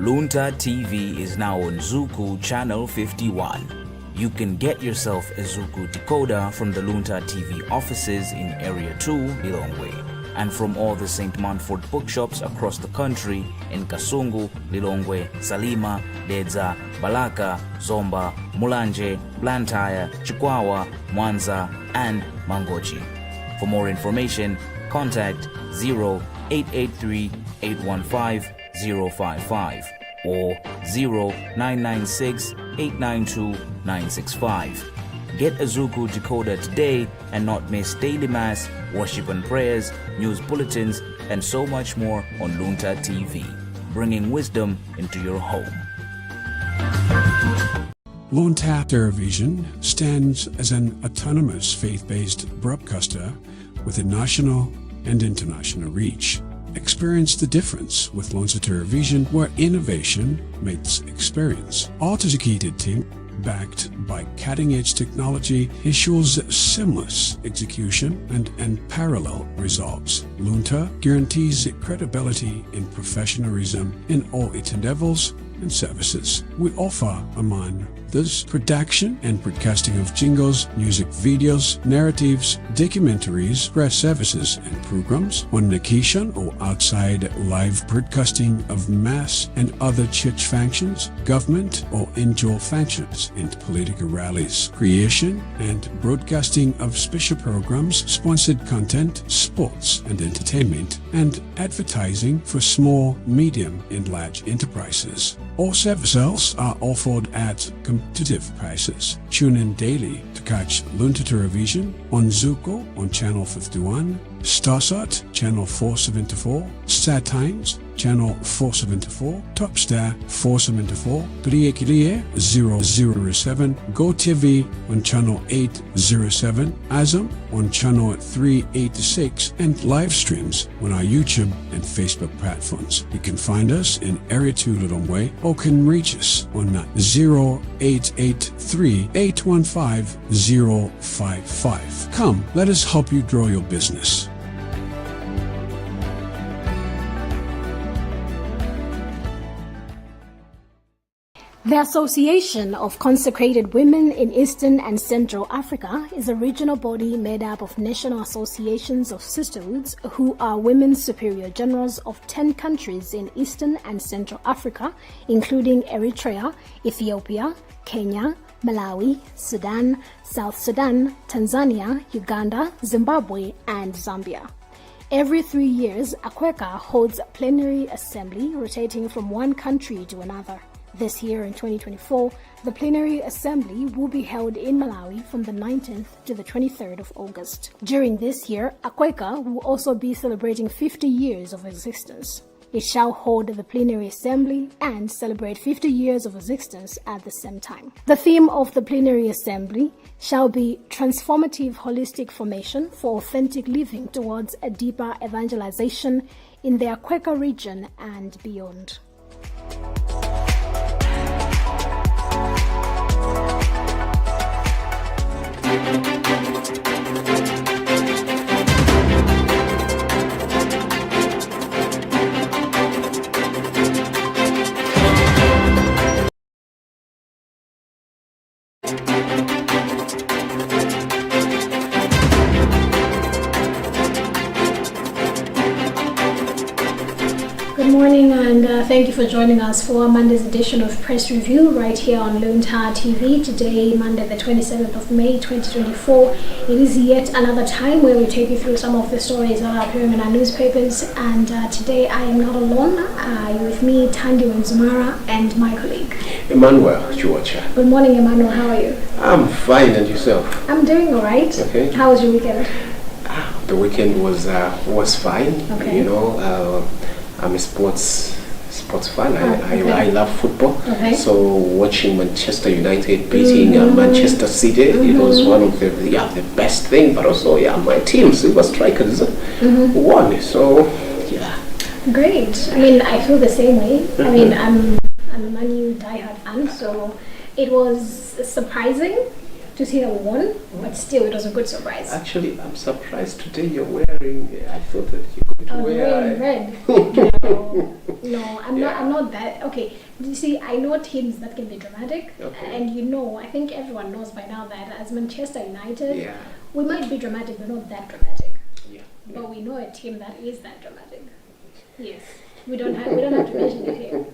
Luntha TV is now on Zuku Channel 51. You can get yourself a Zuku decoder from the Luntha TV offices in Area 2, Lilongwe, and from all the St. Manford bookshops across the country in Kasungu, Lilongwe, Salima, Dedza, Balaka, Zomba, Mulanje, Blantyre, Chikwawa, Mwanza, and Mangochi. For more information, contact 0883 815 055 or 0996 892 965. Get a Zuku decoder today and not miss daily mass, worship and prayers, news bulletins, and so much more on Luntha TV, bringing wisdom into your home. Luntha Television stands as an autonomous faith-based broadcaster with a national and international reach. Experience the difference with Luntha Television, where innovation meets experience. Our dedicated team, backed by cutting-edge technology, ensures seamless execution and unparalleled results. Luntha guarantees credibility and professionalism in all its endeavors and services. We offer, among this, production and broadcasting of jingles, music videos, narratives, documentaries, press services and programs on location or outside, live broadcasting of mass and other church functions, government or indoor functions, and political rallies, creation and broadcasting of special programs, sponsored content, sports and entertainment, and advertising for small, medium and large enterprises. All services are offered at competitive prices. Tune in daily to catch Luntha Television on Zuko on Channel 51, Starsat Channel 474, Star Times Channel 474, Topstar 474, Kriye 007, GoTV on Channel 807, Azam on Channel 386, and live streams on our YouTube and Facebook platforms. You can find us in Area 2 Lilongwe or can reach us on 0883 815 055. Come, let us help you grow your business. The Association of Consecrated Women in Eastern and Central Africa is a regional body made up of national associations of sisterhoods who are women superior generals of 10 countries in Eastern and Central Africa, including Eritrea, Ethiopia, Kenya, Malawi, Sudan, South Sudan, Tanzania, Uganda, Zimbabwe, and Zambia. Every 3 years, AQUECA holds a plenary assembly rotating from one country to another. This year in 2024, the plenary assembly will be held in Malawi from the 19th to the 23rd of August. During this year, AQUECA will also be celebrating 50 years of existence. It shall hold the plenary assembly and celebrate 50 years of existence at the same time. The theme of the plenary assembly shall be Transformative Holistic Formation for Authentic Living Towards a Deeper Evangelization in the AQUECA region and beyond. Good morning and thank you for joining us for Monday's edition of Press Review right here on Luntha TV. Today, Monday the 27th of May 2024, it is yet another time where we take you through some of the stories that are appearing in our newspapers, and today I am not alone. With me, Tandy Wenzumara and my colleague Emmanuel Chuacha. Good morning, Emmanuel. How are you? I'm fine, and yourself? I'm doing all right. Okay. How was your weekend? The weekend was fine. Okay. You know, I'm a sports fan. I love football. Okay. So watching Manchester United beating Manchester City, it was one of the best thing. But also, my team, Silver Strikers, won. So, yeah. Great. I mean, I feel the same way. I mean, I'm a Man U diehard fan, so it was surprising to see that we won, but still it was a good surprise. Actually, I'm surprised today you're wearing, I thought that you're going to wear red. No, I'm not that. Okay, you see, I know teams that can be dramatic, and I think everyone knows by now that as Manchester United, we might be dramatic, but not that dramatic. Yeah. But we know a team that is that dramatic. Yes. We don't have to mention it here.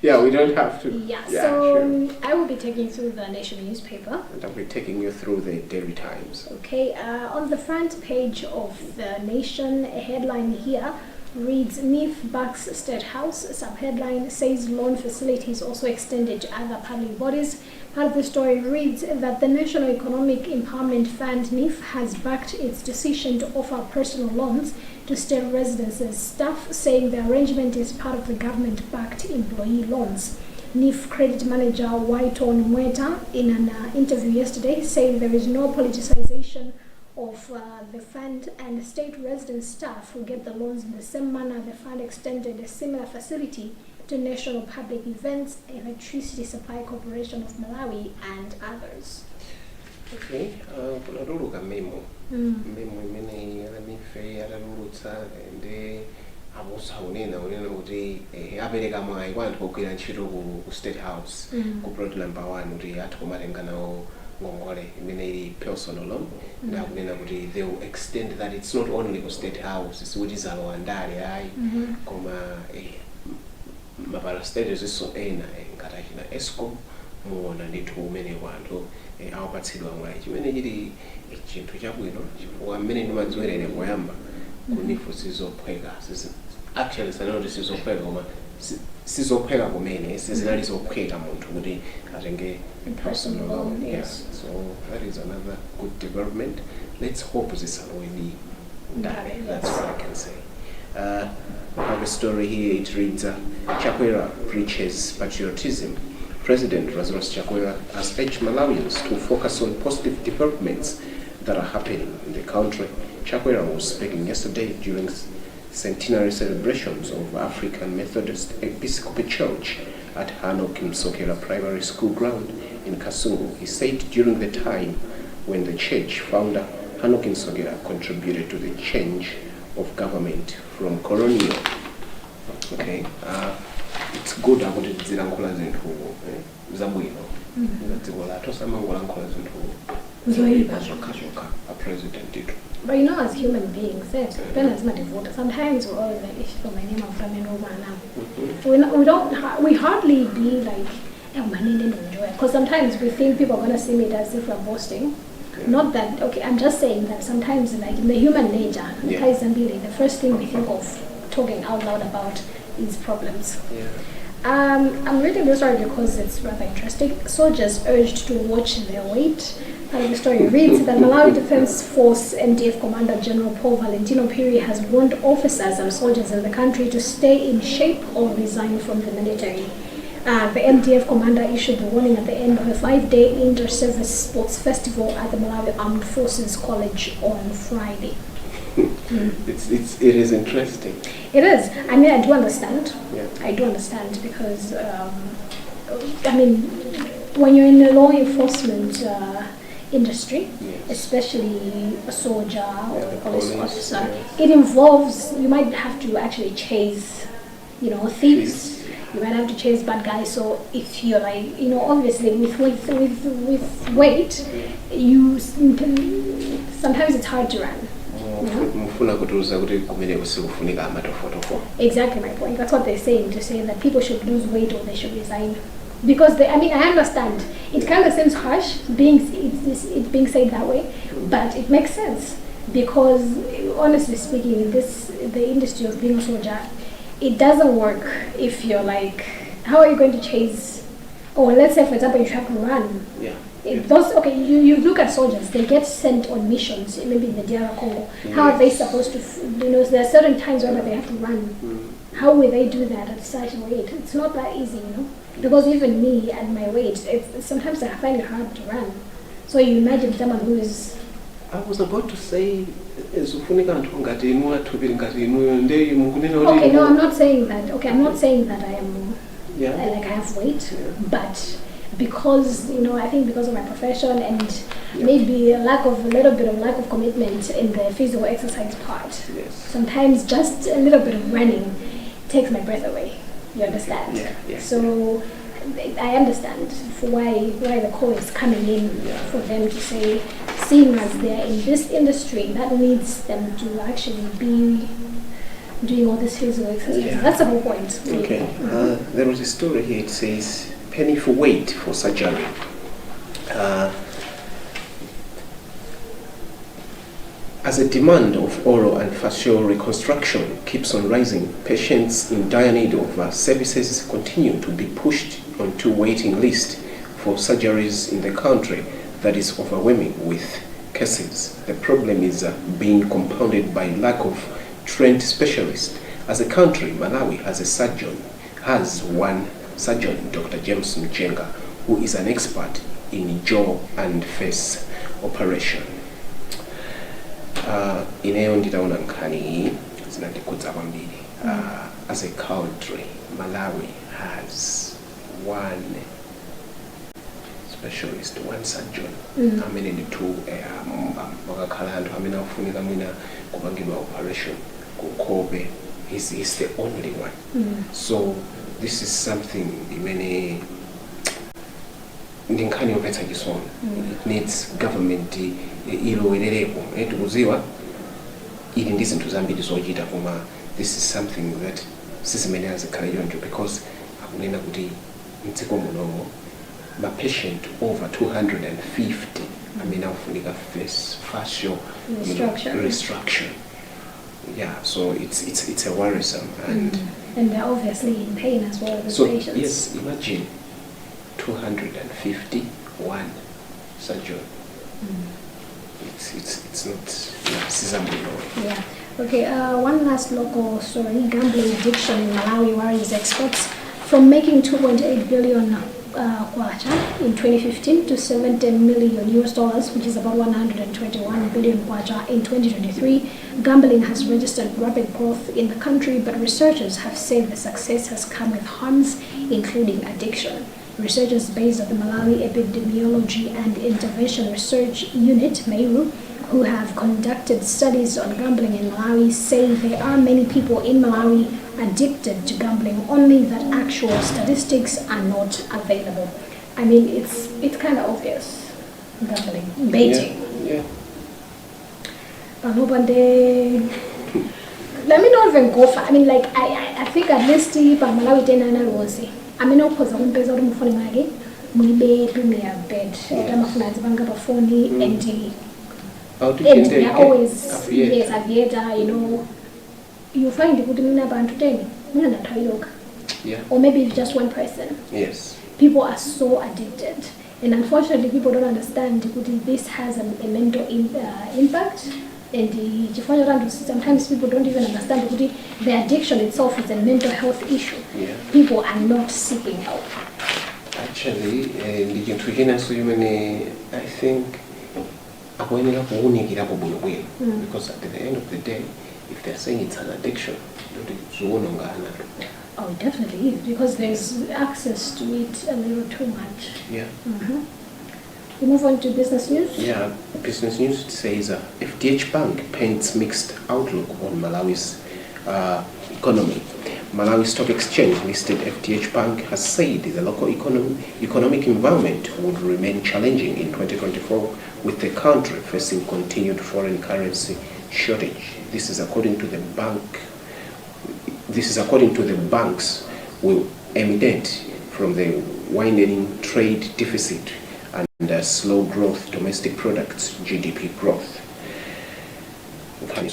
Yeah, we don't have to. Yeah, so I will be taking you through the Nation newspaper. And I'll be taking you through the Daily Times. Okay, on the front page of the Nation, a headline here reads, NIF backs State House. Subheadline says loan facilities also extended to other public bodies. Part of the story reads that the National Economic Empowerment Fund, NIF, has backed its decision to offer personal loans to state residences staff, saying the arrangement is part of the government-backed employee loans. NIF credit manager Waiton Mweta, in an interview yesterday, said there is no politicization of the fund, and state resident staff who get the loans in the same manner. The fund extended a similar facility to National Public Events, Electricity Supply Corporation of Malawi, and others. Okay, kunatuluka memo imene alanife atalulutsa ndi abusa unena kuti apereka mwayi kwa anthu ogwira ntchito ku State House ku plot number 1 kuti athu kumatenga nawo ngongole imene ili personal loan, ndakunena kuti they will extend that. It's not only ku State House, sikuti zalowa ndale ayi koma mapala states iso ena ngati achina Escom muona ndithu umene wanthu awapatsidwa mwayi, chimene chili chinthu chabwino chifukwa mmene ndimadziwerere poyamba kunifu sizophweka. Actually sanoti sizophweka koma sizophweka kumene sizinali zophweka munthu kuti atenge personal loan. Yes. So that is another good development. Let's hope zisaloweni ndale. That's what I can say. I have a story here. It reads, Chakwera preaches patriotism. President Lazarus Chakwera has urged Malawians to focus on positive developments that are happening in the country. Chakwera was speaking yesterday during centenary celebrations of African Methodist Episcopal Church at Hanok Msokera Primary School ground in Kasungu. He said during the time when the church founder Hanok Msokera contributed to the change of government from colonial. Okay, it's good kuti tizilankhula zinthu zabwino dziko lathu samangolankhula zinthu zokha a president itu. But as human beings, sometimes we're always like, for my name, I'm from we hardly be like, because sometimes we think people are going to see it as if we're boasting. Not that, okay, I'm just saying that sometimes, like in the human nature, the first thing we think of talking out loud about is problems. I'm reading this story because it's rather interesting. Soldiers urged to watch their weight. The story reads that Malawi Defense Force MDF Commander General Paul Valentino Piri has warned officers and soldiers in the country to stay in shape or resign from the military. The MDF commander issued the warning at the end of a 5-day inter-service sports festival at the Malawi Armed Forces College on Friday. It is interesting. It is. I mean, I do understand. I do understand because, when you're in the law enforcement industry, especially a soldier or a police officer, it involves, you might have to actually chase, thieves. You might have to chase bad guys. So if you're like, obviously with weight, sometimes it's hard to run. Exactly my point. That's what they're saying, to say that people should lose weight or they should resign. Because I understand. It kind of seems harsh it's being said that way, but it makes sense. Because honestly speaking, in the industry of being a soldier, it doesn't work if you're like, how are you going to chase? Or let's say, for example, you have to run. You look at soldiers, they get sent on missions, maybe in the DR Congo. How are they supposed to, there are certain times where they have to run. How will they do that at such a weight? It's not that easy, Because even me, at my weight, sometimes I find it hard to run. So you imagine someone who is... I was about to say, okay, no, I'm not saying that. Okay, I'm not saying that I am, like I have weight, but because, I think because of my profession and maybe a little bit of lack of commitment in the physical exercise part, sometimes just a little bit of running takes my breath away. You understand? Yeah. So I understand for why the call is coming in for them to say, seeing as they're in this industry, that needs them to actually be doing all this physical exercise. Yeah. That's the whole point. Okay. There was a story here. It says penny for weight for surgery. As the demand of oral and facial reconstruction keeps on rising, patients in dire need of services continue to be pushed onto waiting lists for surgeries in the country that is overwhelming with cases. The problem is being compounded by lack of trained specialists. As a country, Malawi has one surgeon, Dr. James Mchenga, who is an expert in jaw and face operation. Ineyo nditaona nkhani zinandikudza kwambiri. As a country, Malawi has one specialist, one surgeon. Amene nditu wakakhala anthu amene akufunika mwina kupangidwa operation kukope. He's the only one. So this is something imene ndinkhani yopetsa chisoni. It needs government ilowerereko tikuziwa ili ndi zinthu zambiri zochita koma this is something that sizimene azikhala yonjo because akunena kuti mdziko munomo ma patient over 250 amene akufunika facial restructure. Yeah, so it's a worrisome and they're obviously in pain as well as so patients. Yes, imagine 251 surgery. It's not seasonable. Yeah. Okay. One last local story: gambling addiction in Malawi worries experts. From making 2.8 billion kwacha in 2015 to 70 million US dollars, which is about 121 billion kwacha in 2023, gambling has registered rapid growth in the country. But researchers have said the success has come with harms, including addiction. Researchers based at the Malawi Epidemiology and Intervention Research Unit, MEIRU, who have conducted studies on gambling in Malawi, say there are many people in Malawi addicted to gambling, only that actual statistics are not available. I mean, it's kind of obvious. Gambling, baiting. Yeah. Let me not even go far. I mean, like, I think at least Malawi tena was I mean, opposite on pesa uri mufoni mwake muibe premier bed tamafuna azipanga pafoni and they are always aviator, you know, you find kuti mina abantu 10 mina ndathayiloka. Yeah. Or maybe it's just one person. Yes. People are so addicted, and unfortunately people don't understand that this has a mental impact. And sometimes people don't even understand that the addiction itself is a mental health issue. Yeah. People are not seeking help. Actually, I think because at the end of the day, if they're saying it's an addiction, oh, it definitely is, because there's access to it a little too much. Yeah. We move on to business news. Yeah, business news says FDH Bank paints mixed outlook on Malawi's economy. Malawi Stock Exchange listed FDH Bank has said the local economic environment would remain challenging in 2024, with the country facing continued foreign currency shortage. This is according to the banks will emanate from the widening trade deficit and slow growth domestic products GDP growth. We have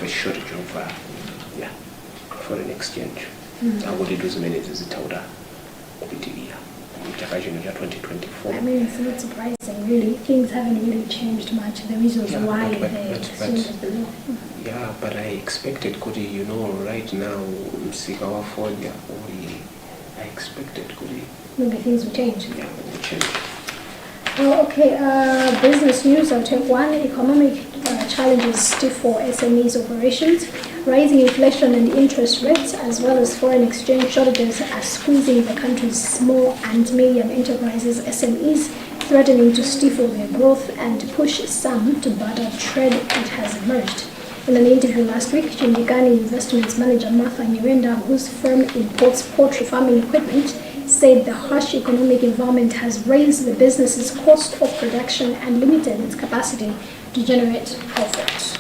a shortage of foreign exchange. What it was managed is it 2024. I mean, it's not surprising, really. Things haven't really changed much. The reasons why they seem below. Yeah, but I expected, right now, I expected, maybe things will change. Yeah, they will change. Oh, okay, business news. I'll take one. Economic challenges stiff for SMEs operations. Rising inflation and interest rates, as well as foreign exchange shortages, are squeezing the country's small and medium enterprises, SMEs, threatening to stifle their growth and push some to barter trade. It has emerged. In an interview last week, Chindikani Investments manager Martha Nyirenda, whose firm imports poultry farming equipment, said the harsh economic environment has raised the business's cost of production and limited its capacity to generate profit.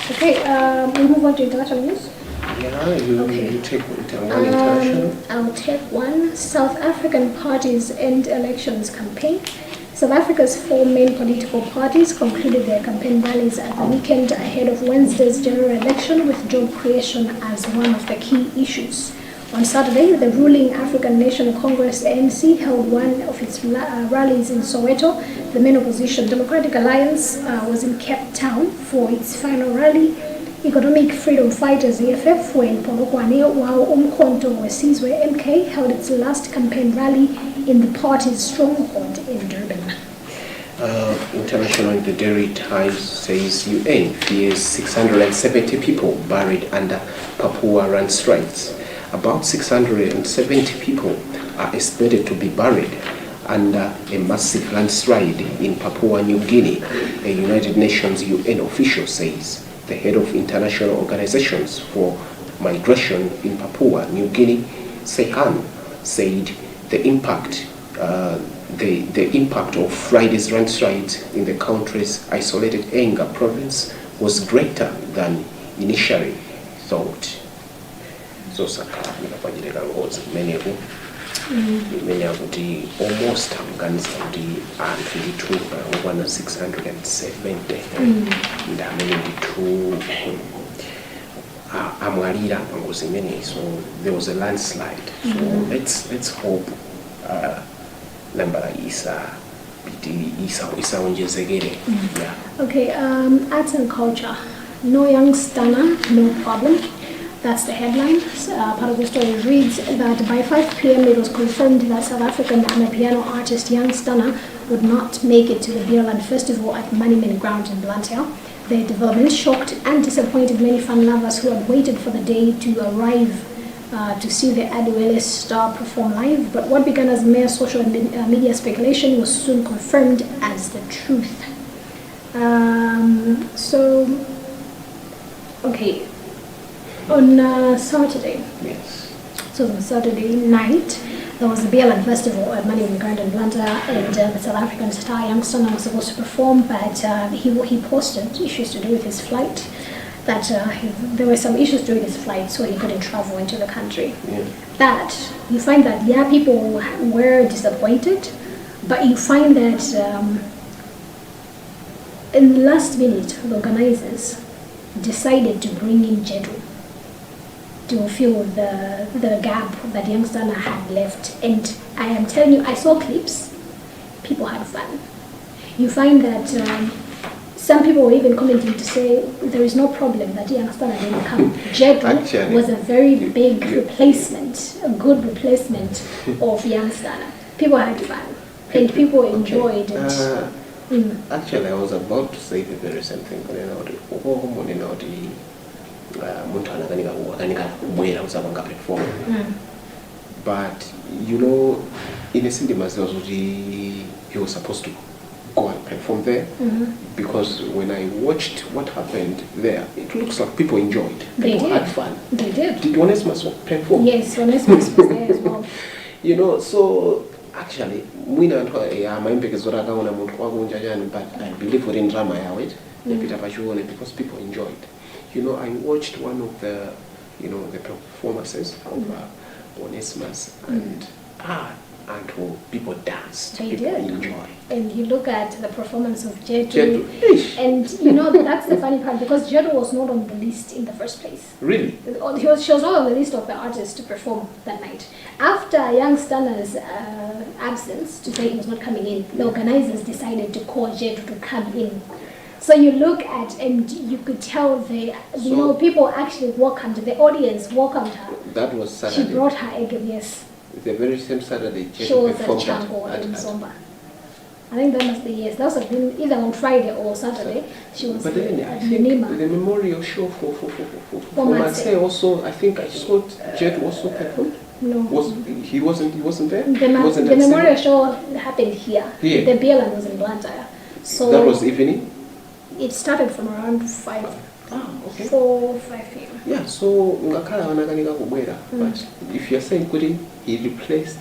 Okay, we move on to international news. Yeah, you take one international. I'll take one. South African parties end elections campaign. South Africa's 4 main political parties concluded their campaign rallies at the weekend ahead of Wednesday's general election, with job creation as one of the key issues. On Saturday, the ruling African National Congress ANC held one of its rallies in Soweto. The main opposition Democratic Alliance was in Cape Town for its final rally. Economic Freedom Fighters EFF were in Polokwane, while Umkhonto Wesizwe MK held its last campaign rally in the party's stronghold in Durban. International, the Daily Times says UN fears 670 people buried under Papua landslides. About 670 people are expected to be buried under a massive landslide in Papua New Guinea, a United Nations UN official says. The head of international organizations for migration in Papua New Guinea, Sehan, said the impact of Friday's landslide in the country's isolated Enga province was greater than initially thought. So many almost and 670 so there was a landslide. So let's hope Okay, arts and culture. No young stunner, no problem. That's the headline. Part of the story reads that by 5 p.m. it was confirmed that South African amapiano artist Young Stunner would not make it to the Beerland Festival at Monument Ground in Luntha. The development shocked and disappointed many fan lovers who had waited for the day to arrive to see the Adiwele star perform live. But what began as mere social and media speculation was soon confirmed as the truth. Okay. On Saturday, yes. So on Saturday night, there was a Beerland Festival at Monument Ground in Luntha, and the South African star Young Stunner was supposed to perform, but he posted issues to do with his flight. That there were some issues during his flight, so he couldn't travel into the country. Yeah. That you find that people were disappointed, but you find that in the last minute, the organizers decided to bring in Jedu to fill the gap that Young Stunner had left. And I am telling you, I saw clips, people had fun. You find that some people were even commenting to say there is no problem that Young Stunner didn't come. Jedu was a very big replacement, a good replacement of Young Stunner. People had fun and people enjoyed it. Actually, I was about to say the very same thing. But you know, in a cinema, he was supposed to go and perform there, because when I watched what happened there, it looks like people enjoyed. People had fun. They did. Did Onesmus perform? Yes, Onesmus was there as well. You know, so actually, but I believe we're in drama, because people enjoyed. You know, I watched one of the, the performances of Onesmus, and people danced. They people did. enjoyed. And you look at the performance of Jedu, and that's the funny part, because Jedu was not on the list in the first place. Really? She was not on the list of the artists to perform that night. After Young Stunner's absence, to say he was not coming in, the organizers decided to call Jedu to come in. So you look at, and you could tell people actually welcomed, the audience welcomed her. That was Saturday. She brought her egg, yes. The very same Saturday, she was at Chango in Zomba. I think that must be, yes. That was either on Friday or Saturday. She was but then at I think Nima. the memorial show for Marseille also, I think I saw Jet also performed. No. He wasn't there? The memorial show happened here. The Beerland was in Luntha. So that was evening? it started from around 5, Okay. 4, 5 p.m. Yeah, so ngakhala wanakanika kubwera, but if you're saying kuti he replaced,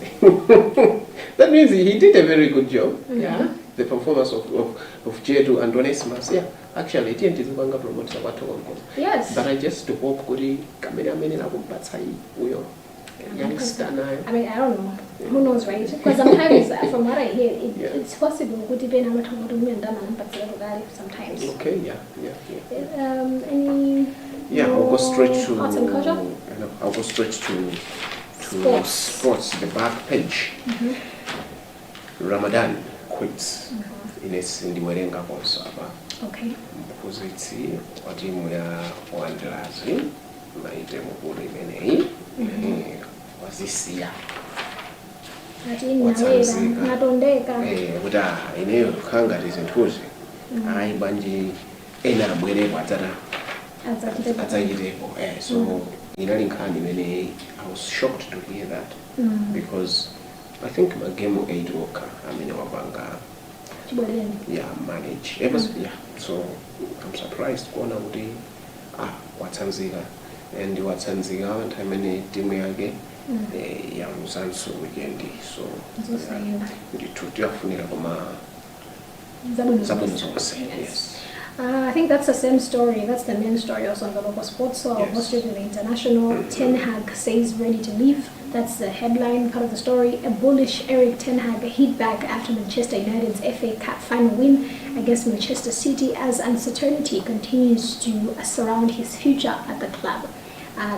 that means he did a very good job. Yeah, the performance of Jedu and Onesimus. Yeah, actually it didn't zikanga promote kwatoko. Yes. But I just hope kuti kamera amene nakumpatsa uyo youngster nayo. I mean, I don't know. Who knows, right? Because sometimes, from what I hear, it's possible. Sometimes. Okay, yeah. Any Yeah, I'll go straight to arts and culture? I'll go straight to sports, the back page. Ramadan quits ndiwerenga konsaba. Okay. Mphunzitsi wa timu ya Wanderers maite mukulu imeneyi wazisiya natondeka kuti ineyo khanga tizinthuzi ayi bwanji ena abwerepo adzachitepo so inali nkhani imene I was shocked to hear that because I think magemu 8 okha amene wapanga manage so I'm surprised kuona kuti watsanzika and watsanzika anthu amene timu yake yamuzanso weekend so ndithu tiyafunira koma zabwino zonse. Yes. I think that's the same story. That's the main story also on the local sports. So I'll go straight to the international. Ten Hag says ready to leave. That's the headline part of the story. A bullish Eric Ten Hag hit back after Manchester United's FA Cup final win against Manchester City as uncertainty continues to surround his future at the club.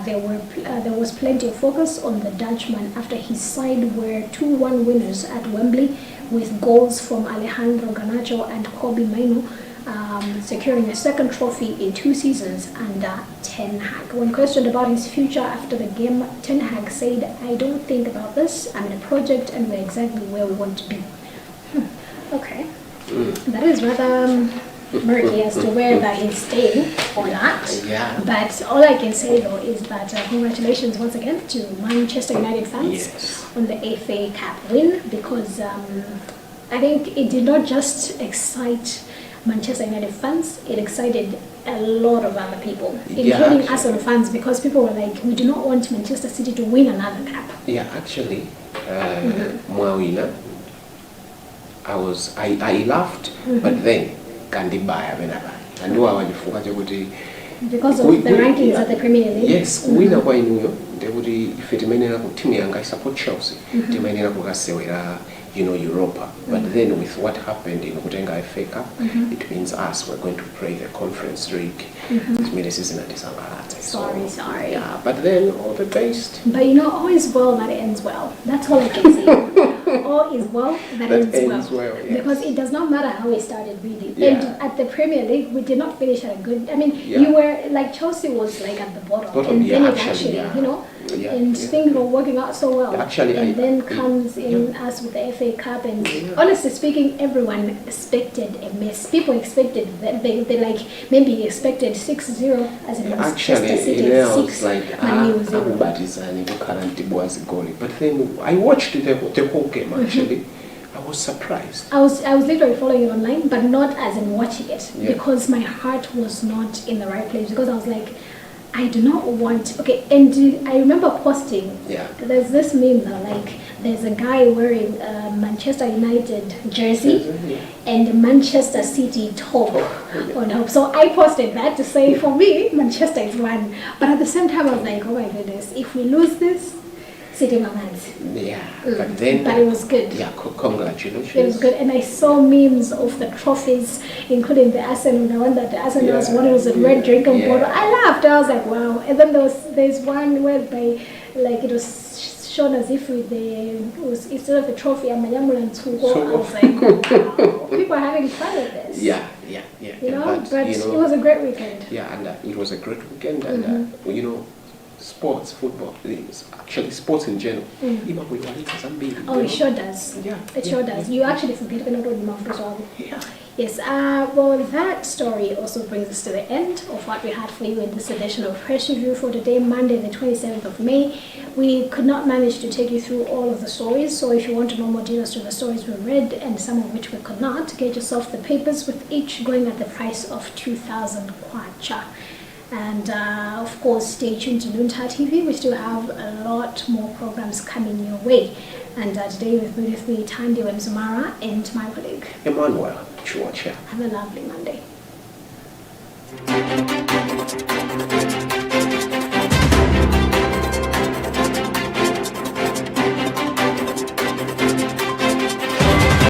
There was plenty of focus on the Dutchman after his side were 2-1 winners at Wembley with goals from Alejandro Garnacho and Kobe Mainoo, securing a second trophy in 2 seasons under Ten Hag. When questioned about his future after the game, Ten Hag said, "I don't think about this. I'm in a project and we're exactly where we want to be." Okay. That is rather murky as to whether he's staying or not. Yeah. But all I can say though is that congratulations once again to Manchester United fans on the FA Cup win, because I think it did not just excite Manchester United fans, it excited a lot of other people, including Arsenal fans, because people were like, we do not want Manchester City to win another cup. Yeah, actually, Mwawina, I laughed, but then Kandibaya Benaba. I knew I was because of the rankings at the Premier League. Yes, winner kwa inuyo, ndekuti ife timenera ku timu yanga I support Chelsea. Timenera kukasewera Europa. But then with what happened in Kutenga FA Cup, it means us, we're going to play the Conference League. It means this is not Sorry. Yeah, but then all the best. But all is well that ends well. That's all I can say. All is well that ends well. Yes. Because it does not matter how we started really. Yeah. And at the Premier League, we did not finish at a good, you were like, Chelsea was like at the bottom. And then it actually, things were working out so well. Actually, and then comes in us with the FA Cup, and honestly speaking, everyone expected a mess. People expected that they maybe expected 6-0 as it was. Actually, City 6, like but then I watched the whole game. Actually, I was surprised. I was literally following it online, but not as in watching it, because my heart was not in the right place, because I was like, I do not want, and I remember posting, there's this meme though, like, there's a guy wearing a Manchester United jersey and a Manchester City top on top. So I posted that to say, for me, Manchester is one. But at the same time, I was like, oh my goodness, if we lose this, City Mamans. Yeah, but it was good. Yeah, congratulations. It was good, and I saw memes of the trophies, including the Arsenal, the one that the Arsenal was one was a red drinking bottle. I laughed. I was like, wow. And then there's one where it was shown as if instead of the trophy, I'm a Yamulan. I was like, wow, people are having fun with this. Yeah. But it was a great weekend. Yeah, and it was a great weekend, and sports, football, actually sports in general. Oh, it sure does. Yeah. It sure does. You actually forget when I told you first of all. Yeah. Yes, well, that story also brings us to the end of what we had for you in this edition of Press Review for today, Monday, the 27th of May. We could not manage to take you through all of the stories, so if you want to know more details to the stories we read, and some of which we could not, get yourself the papers, with each going at the price of 2,000 kwacha. And of course, stay tuned to Luntha TV. We still have a lot more programs coming your way. And today we've been with me, Tandi Wemzumara, and my colleague Emmanuel Chuacha. Have a lovely Monday.